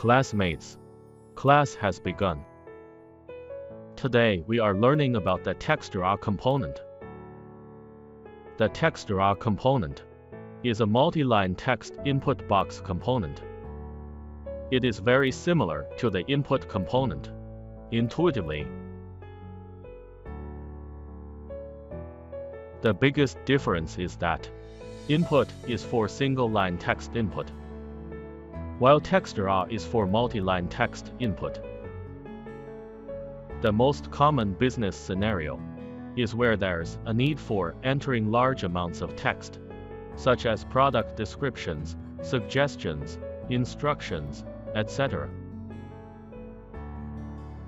Classmates, class has begun. Today we are learning about the textarea component. The textarea component is a multi-line text input box component. It is very similar to the input component, intuitively. The biggest difference is that input is for single-line text input, while textarea is for multi-line text input. The most common business scenario is where there's a need for entering large amounts of text, such as product descriptions, suggestions, instructions, etc.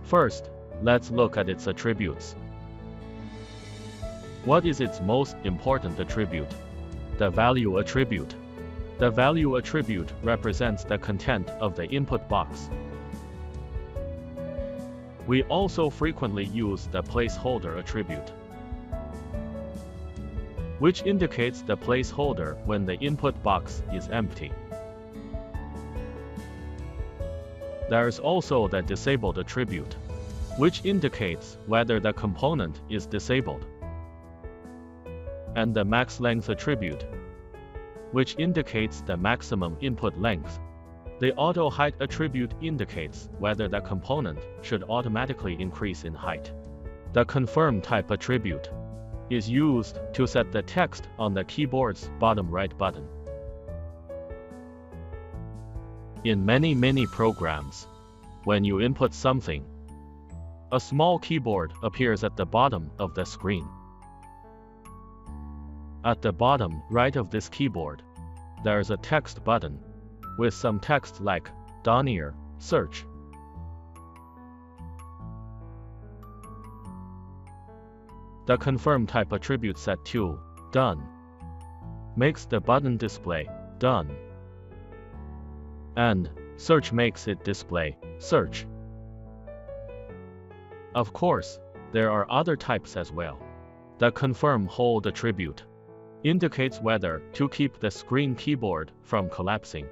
First, let's look at its attributes. What is its most important attribute? The value attribute. The value attribute represents the content of the input box. We also frequently use the placeholder attribute, which indicates the placeholder when the input box is empty. There is also the disabled attribute, which indicates whether the component is disabled, and the max length attribute, which indicates the maximum input length. The auto height attribute indicates whether the component should automatically increase in height. The confirm type attribute is used to set the text on the keyboard's bottom right button. In many programs, when you input something, a small keyboard appears at the bottom of the screen. At the bottom right of this keyboard, there is a text button with some text like "Done here, search." The confirm type attribute set to "Done" makes the button display "Done", and search makes it display "Search". Of course, there are other types as well. The confirm hold attribute indicates whether to keep the screen keyboard from collapsing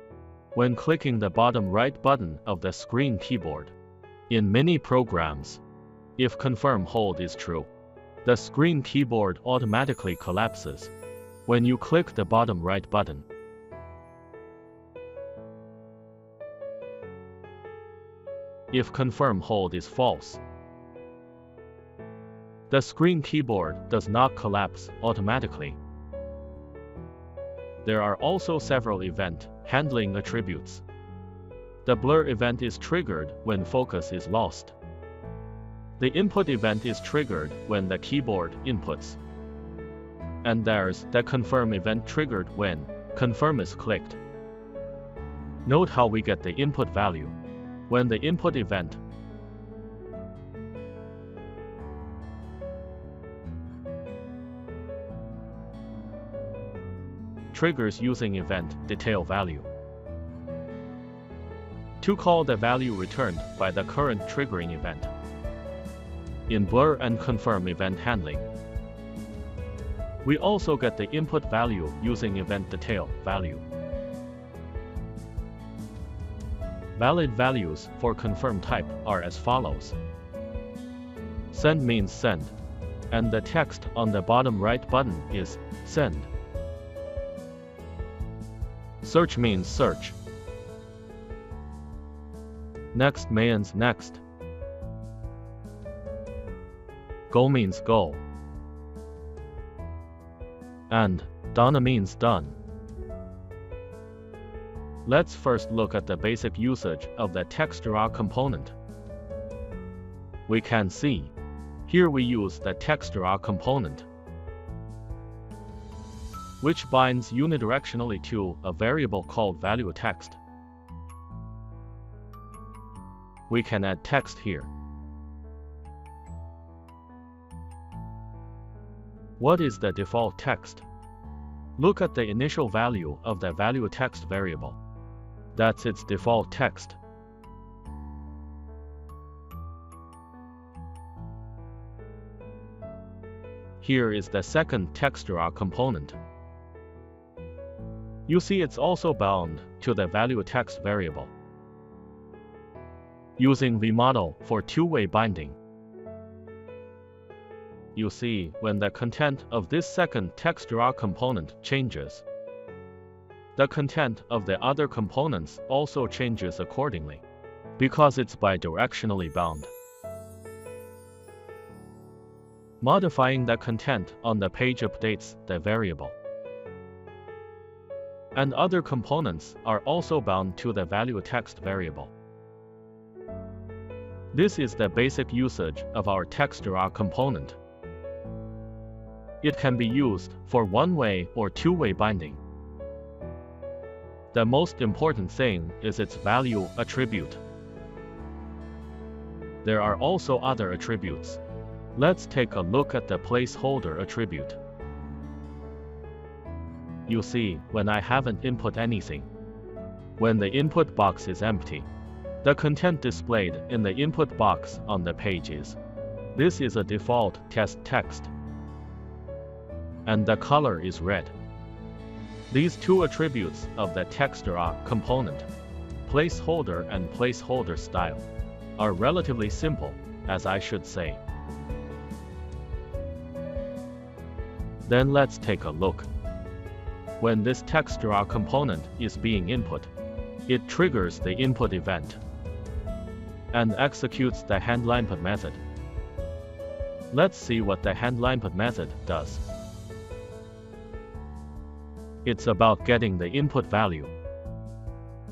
when clicking the bottom right button of the screen keyboard. In many programs, if confirm hold is true, the screen keyboard automatically collapses when you click the bottom right button. If confirm hold is false, the screen keyboard does not collapse automatically. There are also several event handling attributes. The blur event is triggered when focus is lost. The input event is triggered when the keyboard inputs. And there's the confirm event triggered when confirm is clicked. Note how we get the input value when the input event triggers using event detail value to call the value returned by the current triggering event. In blur and confirm event handling, we also get the input value using event detail value. Valid values for confirm type are as follows. Send means send, and the text on the bottom right button is send. Search means search. Next means next. Go means go. And done means done. Let's first look at the basic usage of the textarea component. We can see, here we use the textarea component, which binds unidirectionally to a variable called value text. We can add text here. What is the default text? Look at the initial value of the value text variable. That's its default text. Here is the second textarea component. You see it's also bound to the value text variable. using vModel for two-way binding. You see when the content of this second textarea component changes, the content of the other components also changes accordingly, because it's bidirectionally bound. Modifying the content on the page updates the variable. And other components are also bound to the value text variable. This is the basic usage of our textarea component. It can be used for one-way or two-way binding. The most important thing is its value attribute. There are also other attributes. Let's take a look at the placeholder attribute. You see, when I haven't input anything, when the input box is empty, the content displayed in the input box on the page is. This is a default test text, and the color is red. These two attributes of the textarea component, placeholder and placeholder style, are relatively simple, as I should say. Then let's take a look. When this textarea component is being input, it triggers the input event and executes the handleInput method. Let's see what the handleInput method does. It's about getting the input value.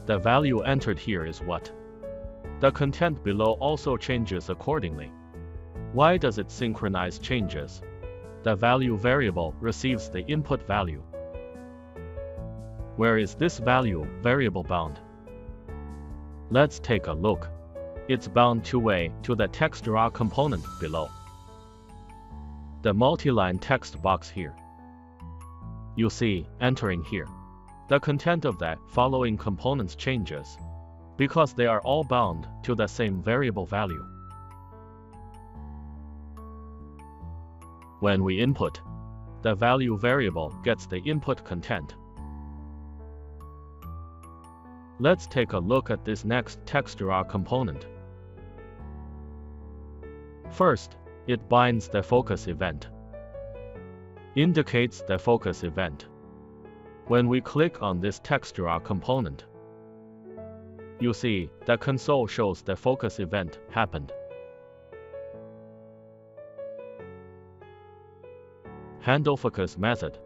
The value entered here is what? The content below also changes accordingly. Why does it synchronize changes? The value variable receives the input value. Where is this value variable bound? Let's take a look. It's bound two-way to the textarea component below. The multi-line text box here. You see, entering here, the content of the following components changes, because they are all bound to the same variable value. When we input, the value variable gets the input content. Let's take a look at this next textarea component. First, it binds the focus event. Indicates the focus event. When we click on this textarea component, you see, the console shows the focus event happened. HandleFocus method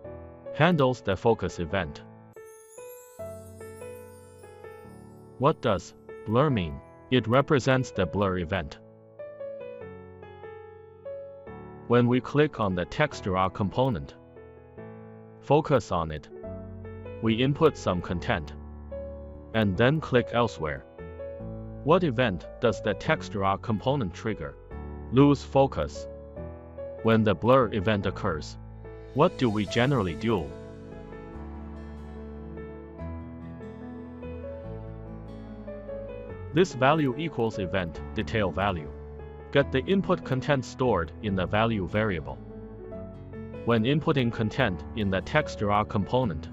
handles the focus event. What does blur mean? It represents the blur event. When we click on the textarea component, focus on it, we input some content, and then click elsewhere. What event does the textarea component trigger? Lose focus. When the blur event occurs, what do we generally do? This value equals event detail value. Get the input content stored in the value variable. When inputting content in the textarea component,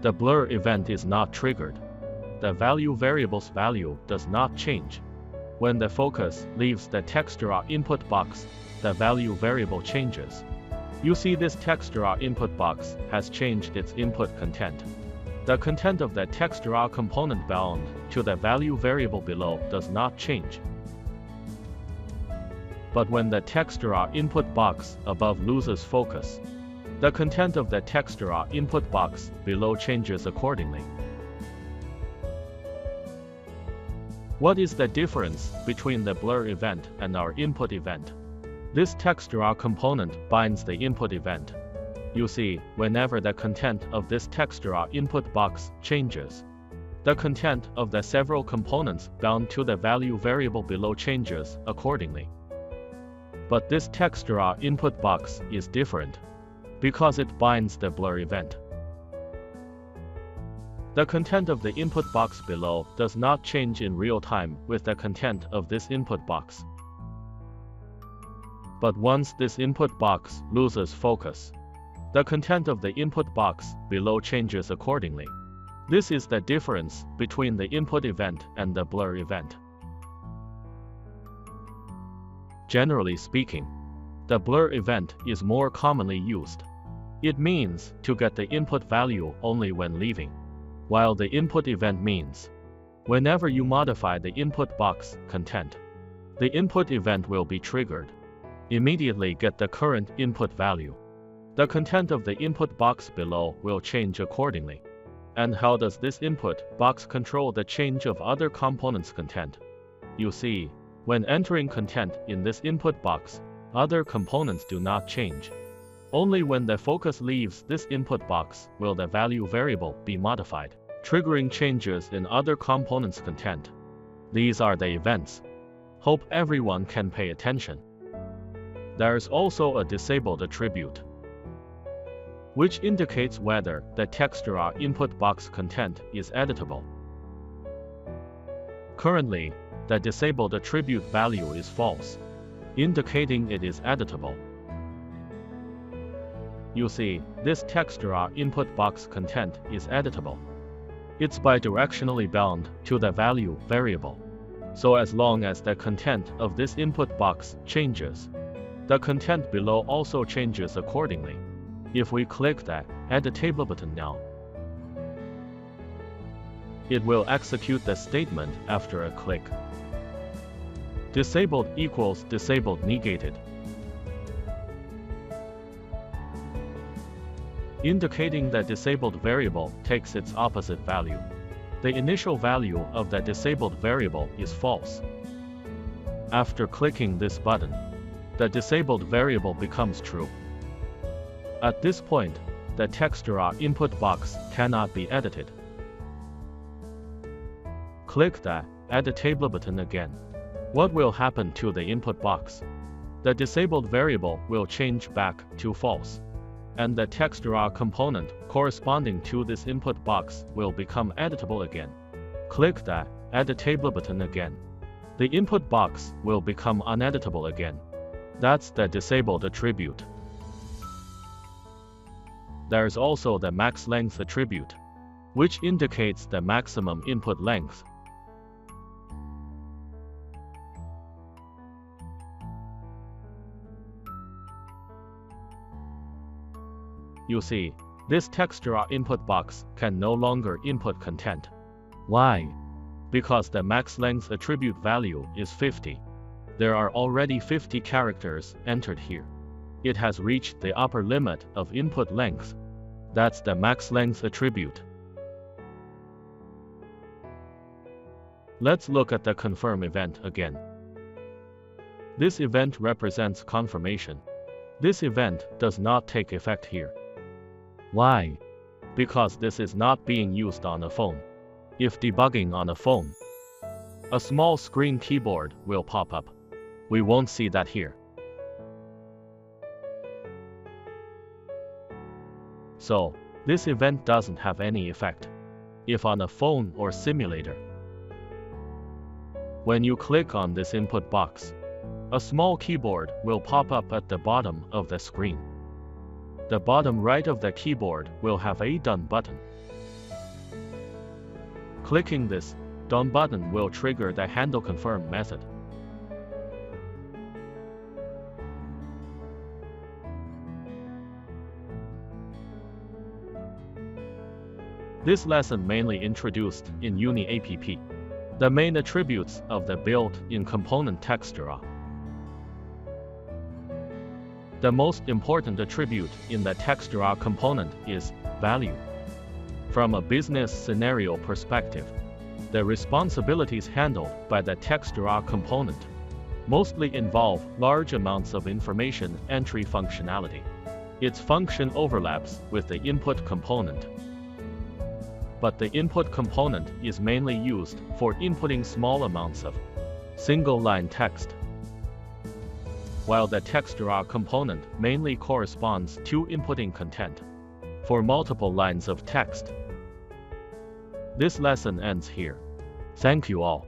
the blur event is not triggered. The value variable's value does not change. When the focus leaves the textarea input box, the value variable changes. You see, this textarea input box has changed its input content. The content of the textarea component bound to the value variable below does not change. But when the textarea input box above loses focus, the content of the textarea input box below changes accordingly. What is the difference between the blur event and our input event? This textarea component binds the input event. You see, whenever the content of this textarea input box changes, the content of the several components bound to the value variable below changes accordingly. But this textarea input box is different, because it binds the blur event. The content of the input box below does not change in real time with the content of this input box. But once this input box loses focus, the content of the input box below changes accordingly. This is the difference between the input event and the blur event. Generally speaking, the blur event is more commonly used. It means to get the input value only when leaving, while the input event means whenever you modify the input box content, the input event will be triggered. Immediately get the current input value. The content of the input box below will change accordingly. And how does this input box control the change of other components' content? You see, when entering content in this input box, other components do not change. Only when the focus leaves this input box will the value variable be modified, triggering changes in other components' content. These are the events. Hope everyone can pay attention. There's also a disabled attribute, which indicates whether the textarea input box content is editable. Currently, the disabled attribute value is false, indicating it is editable. You see, this textarea input box content is editable. It's bidirectionally bound to the value variable. So as long as the content of this input box changes, the content below also changes accordingly. If we click the Edit Table button now, it will execute the statement after a click. Disabled equals disabled negated, indicating that disabled variable takes its opposite value. The initial value of the disabled variable is false. After clicking this button, the disabled variable becomes true. At this point, the textarea input box cannot be edited. Click the Edit Table button again. What will happen to the input box? The disabled variable will change back to false, and the textarea component corresponding to this input box will become editable again. Click the Edit Table button again. The input box will become uneditable again. That's the disabled attribute. There's also the max length attribute, which indicates the maximum input length. You see, this textarea input box can no longer input content. Why? Because the max length attribute value is 50. There are already 50 characters entered here. It has reached the upper limit of input length. That's the max length attribute. Let's look at the confirm event again. This event represents confirmation. This event does not take effect here. Why? Because this is not being used on a phone. If debugging on a phone, a small screen keyboard will pop up. We won't see that here. So, this event doesn't have any effect if on a phone or simulator. When you click on this input box, a small keyboard will pop up at the bottom of the screen. The bottom right of the keyboard will have a Done button. Clicking this Done button will trigger the handle confirm method. This lesson mainly introduced in Uni-app the main attributes of the built-in component textarea. The most important attribute in the textarea component is value. From a business scenario perspective, the responsibilities handled by the textarea component mostly involve large amounts of information entry functionality. Its function overlaps with the input component, but the input component is mainly used for inputting small amounts of single-line text, while the textarea component mainly corresponds to inputting content for multiple lines of text. This lesson ends here. Thank you all.